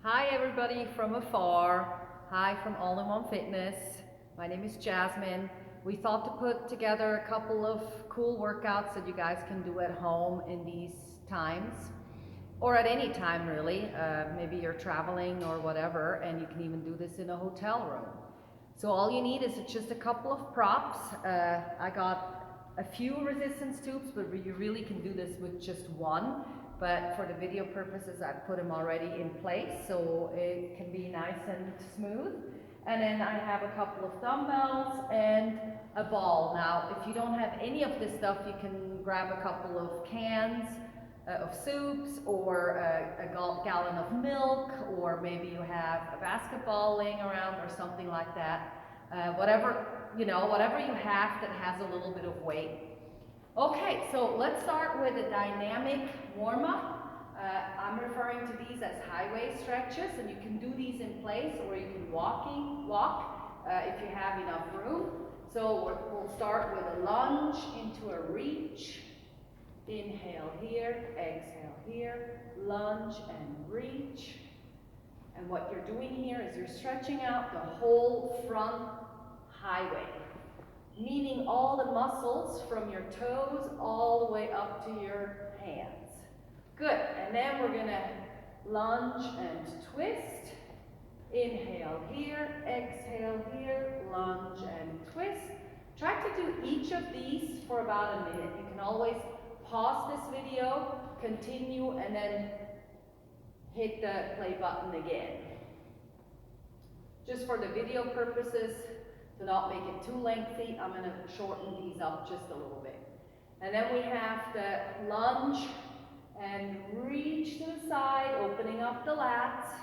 Hi everybody from afar. Hi from All-in-One Fitness. My name is Jasmine. We thought to put together a couple of cool workouts that you guys can do at home in these times, or at any time really. Maybe you're traveling or whatever, and you can even do this in a hotel room. So all you need is just a couple of props. I got a few resistance tubes, but you really can do this with just one. But for the video purposes, I've put them already in place so it can be nice and smooth. And then I have a couple of dumbbells and a ball. Now, if you don't have any of this stuff, you can grab a couple of cans of soups or a gallon of milk, or maybe you have a basketball laying around or something like that. Whatever you have that has a little bit of weight. Okay, so let's start with a dynamic warm-up. I'm referring to these as highway stretches, and you can do these in place or you can walk if you have enough room. So we'll start with a lunge into a reach. Inhale here, exhale here, lunge and reach. And what you're doing here is you're stretching out the whole front highway, meaning all the muscles from your toes all the way up to your hands. Good, and then we're gonna lunge and twist. Inhale here, exhale here, lunge and twist. Try to do each of these for about a minute. You can always pause this video, continue, and then hit the play button again. Just for the video purposes, to not make it too lengthy, I'm going to shorten these up just a little bit. And then we have the lunge and reach to the side, opening up the lats.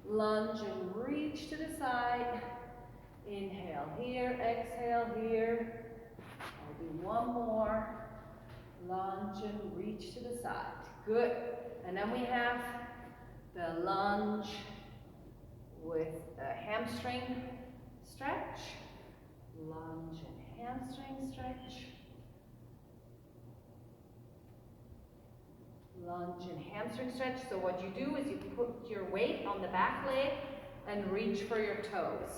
Lunge and reach to the side. Inhale here, exhale here. I'll do one more. Lunge and reach to the side. Good. And then we have the lunge with a hamstring stretch. Lunge and hamstring stretch. Lunge and hamstring stretch. So what you do is you put your weight on the back leg and reach for your toes.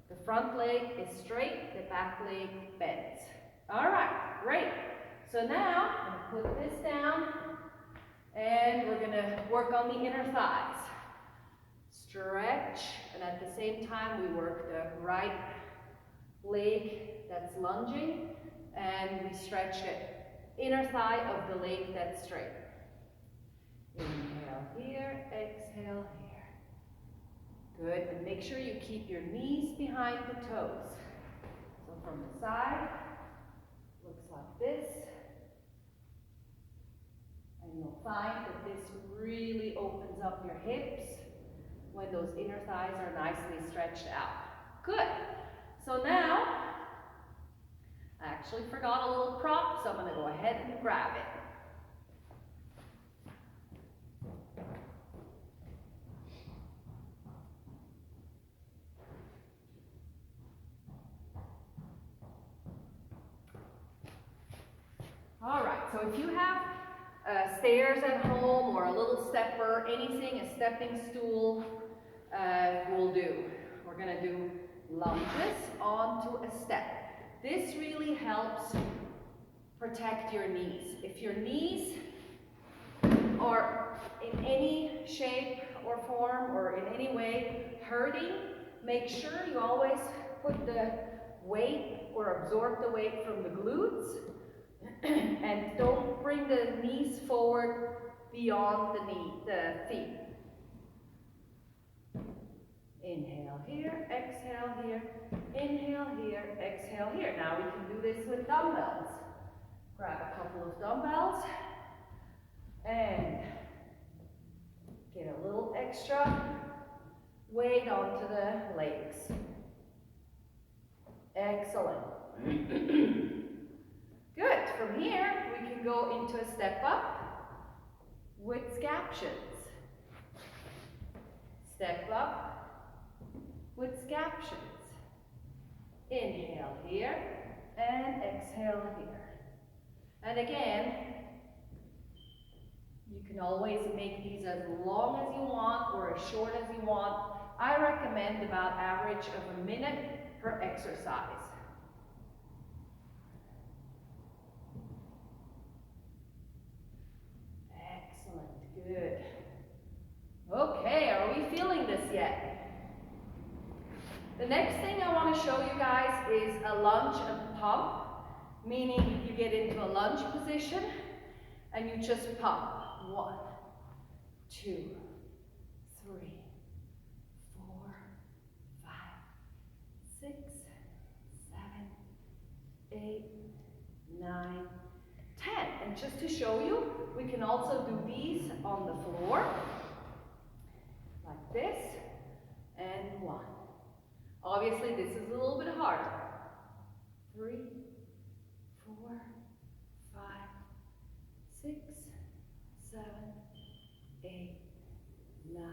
The front leg is straight, the back leg bends. All right, great. So now I'm going to put this down and we're going to work on the inner thighs. Stretch, and at the same time we work the right leg that's lunging, and we stretch the inner thigh of the leg that's straight. Inhale here, exhale here. Good, and make sure you keep your knees behind the toes. So from the side, looks like this. And you'll find that this really opens up your hips when those inner thighs are nicely stretched out. Good. So now, I actually forgot a little prop, so I'm going to go ahead and grab it. All right, so if you have stairs at home or a little stepper, anything, a stepping stool, will do. We're going to do lunges onto a step. This really helps protect your knees. If your knees are in any shape or form or in any way hurting, make sure you always put the weight or absorb the weight from the glutes and don't bring the knees forward beyond the feet. Inhale here, exhale here, inhale here, exhale here. Now we can do this with dumbbells. Grab a couple of dumbbells and get a little extra weight onto the legs. Excellent. Good. From here, we can go into a step up with scaptions. Step up with scaptions. Inhale here and exhale here. And again, You can always make these as long as you want or as short as you want. I recommend about average of a minute per exercise. Excellent, good. Okay, are we feeling this yet? The next thing I want to show you guys is a lunge and pump, meaning you get into a lunge position and you just pump. 1, 2, 3, 4, 5, 6, 7, 8, 9, 10. And just to show you, we can also do these on the floor, like this, and 1. Obviously, this is a little bit harder. 3, 4, 5, 6, 7, 8, 9,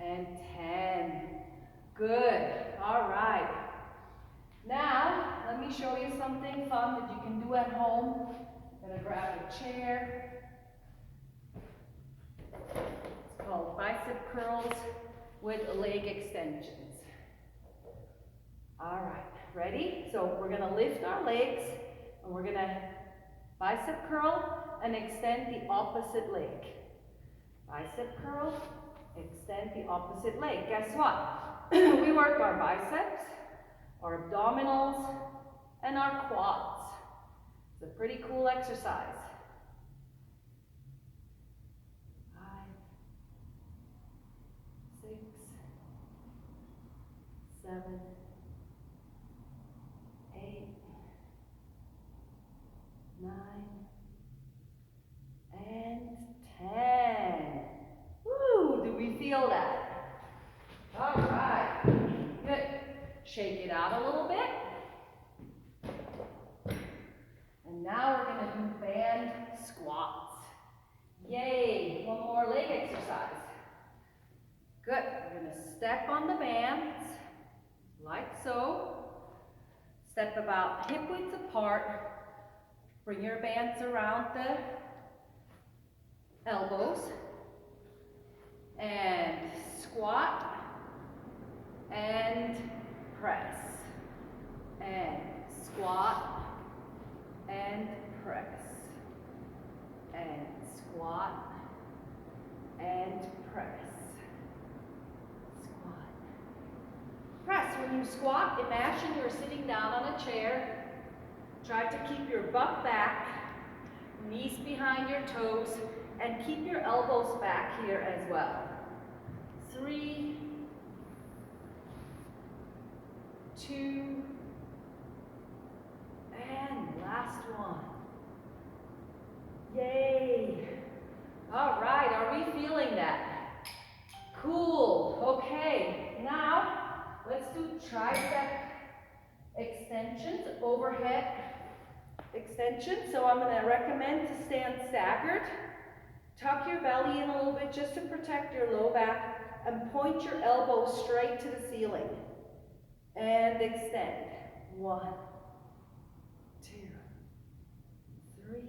and 10. Good. All right. Now, let me show you something fun that you can do at home. I'm going to grab a chair. It's called bicep curls with leg extensions. All right, ready? So we're going to lift our legs and we're going to bicep curl and extend the opposite leg. Bicep curl, extend the opposite leg. Guess what? We work our biceps, our abdominals, and our quads. It's a pretty cool exercise. 5, 6, 7, 8, 9, and 10. Woo, do we feel that? All right, good. Shake it out a little bit. And now we're going to do band squats. Yay, one more leg exercise. Good, we're going to step on the bands, like so. Step about hip width apart. Bring your bands around the elbows. And squat. And press. And squat. And press. And squat. And press. Press. When you squat, imagine you're sitting down on a chair. Try to keep your butt back, knees behind your toes, and keep your elbows back here as well. 3, 2, and last one. Yay! All right, are we feeling that? Cool. Okay, now let's do tricep extensions, overhead extensions. So I'm going to recommend to stand staggered. Tuck your belly in a little bit just to protect your low back and point your elbows straight to the ceiling. And extend. 1, 2, 3,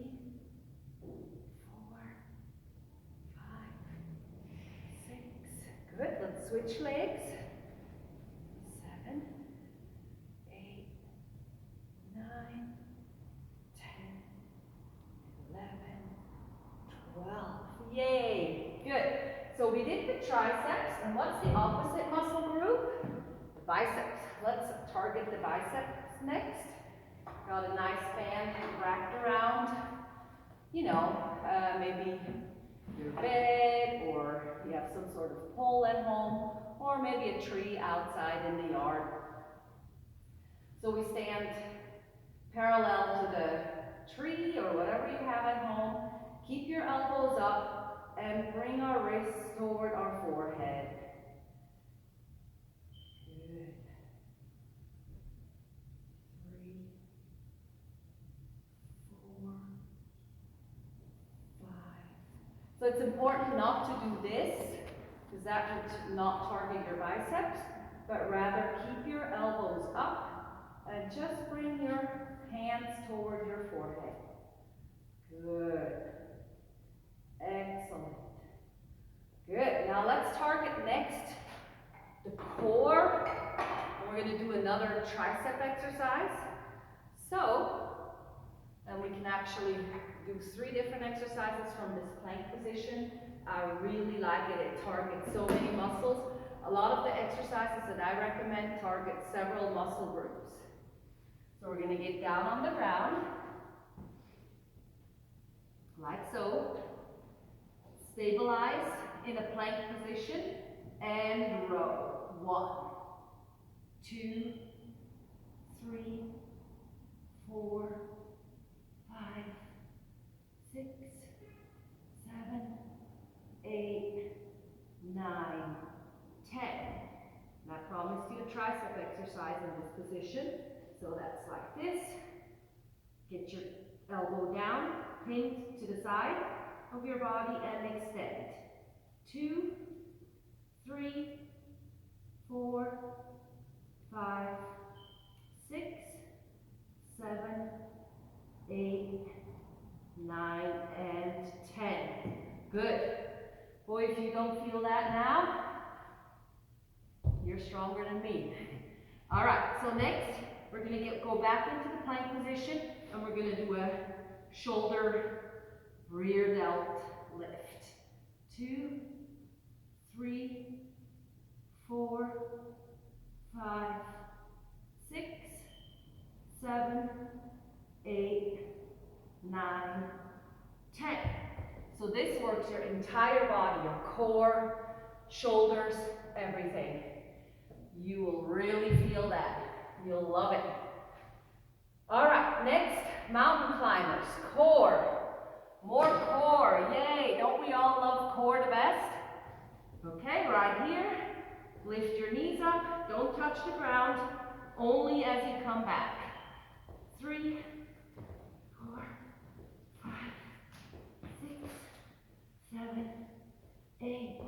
4, 5, 6. Good. Let's switch legs. 7, 8, 9, 10, 11, 12. Yay! Good. So we did the triceps, and what's the opposite muscle group? The biceps. Let's target the biceps next. Got a nice band wrapped around, maybe your bed, or you have some sort of pole at home, or maybe a tree outside in the yard. So we stand parallel to the tree or whatever you have at home. Keep your elbows up and bring our wrists toward our forehead. Good. 3, 4, 5. So it's important not to do this, because that would not target your biceps, but rather keep your elbows up and just bring your hands toward your forehead. Good. Excellent. Good. Now let's target next the core. And we're going to do another tricep exercise. So, and we can actually do 3 different exercises from this plank position. I really like it. It targets so many muscles. A lot of the exercises that I recommend target several muscle groups. So we're going to get down on the ground, like so. Stabilize in a plank position and row. 1, 2, 3, 4, 5, 6, 7, 8, 9, 10. And I promised you a tricep exercise in this position. So that's like this. Get your elbow down, pinned to the side of your body and extend. 2, 3, 4, 5, 6, 7, 8, 9, and 10. Good. Boy, if you don't feel that now, you're stronger than me. All right, so next we're going to go back into the plank position and we're going to do a shoulder rear delt lift. 2, 3, 4, 5, 6, 7, 8, 9, 10. So this works your entire body, your core, shoulders, everything. You will really feel that. You'll love it. All right, next, mountain climbers, core. More core, yay. Don't we all love core the best? Okay, right here. Lift your knees up. Don't touch the ground. Only as you come back. 3, 4, 5, 6, 7, 8,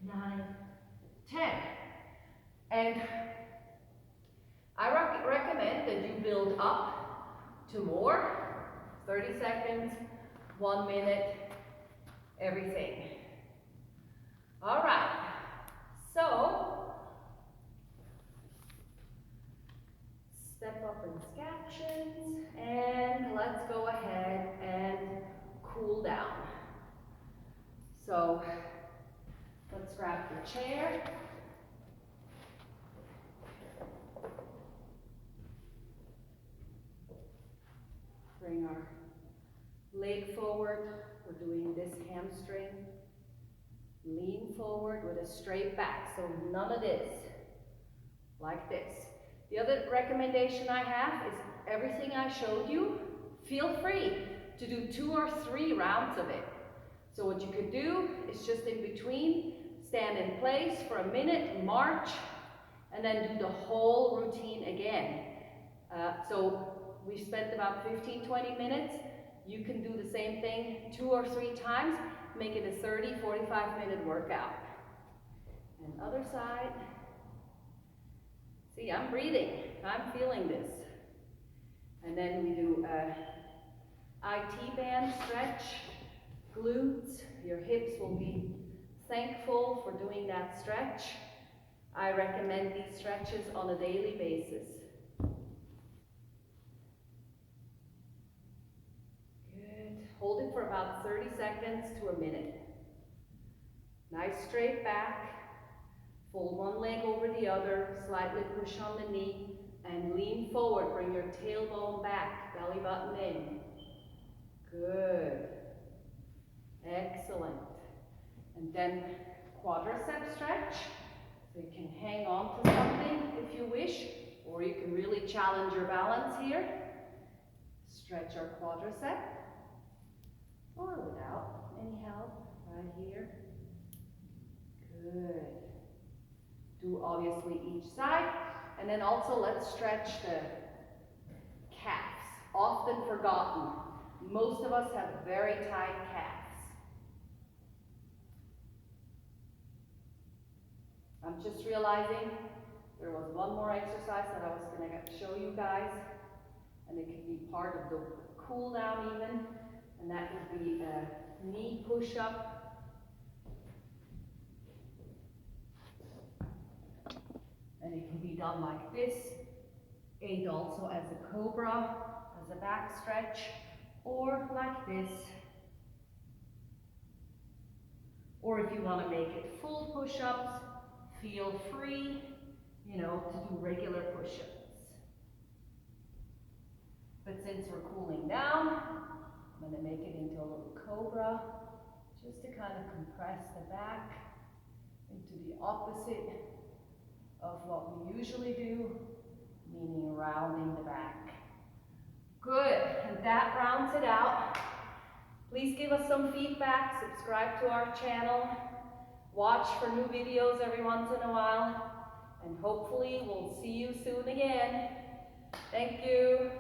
9, 10. And I recommend that you build up to more. 30 seconds, 1 minute, everything. All right. So, step up in scaptions, and let's go ahead and cool down. So, let's grab your chair. Bring our leg forward. We're doing this hamstring. Lean forward with a straight back, so none of this, like this. The other recommendation I have is everything I showed you, feel free to do 2 or 3 rounds of it. So what you could do is just in between, stand in place for a minute, march, and then do the whole routine again. So we spent about 15-20 minutes. You can do the same thing 2 or 3 times. Make it a 30-45 minute workout. And other side. See, I'm breathing. I'm feeling this. And then we do a IT band stretch, glutes. Your hips will be thankful for doing that stretch. I recommend these stretches on a daily basis. Hold it for about 30 seconds to a minute. Nice straight back. Fold one leg over the other, slightly push on the knee, and lean forward. Bring your tailbone back, belly button in. Good. Excellent. And then quadricep stretch. So you can hang on to something if you wish, or you can really challenge your balance here. Stretch our quadricep. Or without any help, right here. Good. Do obviously each side. And then also let's stretch the calves. Often forgotten. Most of us have very tight calves. I'm just realizing there was one more exercise that I was going to show you guys. And it could be part of the cool down even. And that would be knee push-up. And it can be done like this, and also as a cobra, as a back stretch, or like this. Or if you want to make it full push-ups, feel free, you know, to do regular push-ups. But since we're cooling down, I'm going to make it into a little cobra, just to kind of compress the back into the opposite of what we usually do, meaning rounding the back. Good, and that rounds it out. Please give us some feedback, subscribe to our channel, watch for new videos every once in a while, and hopefully we'll see you soon again. Thank you.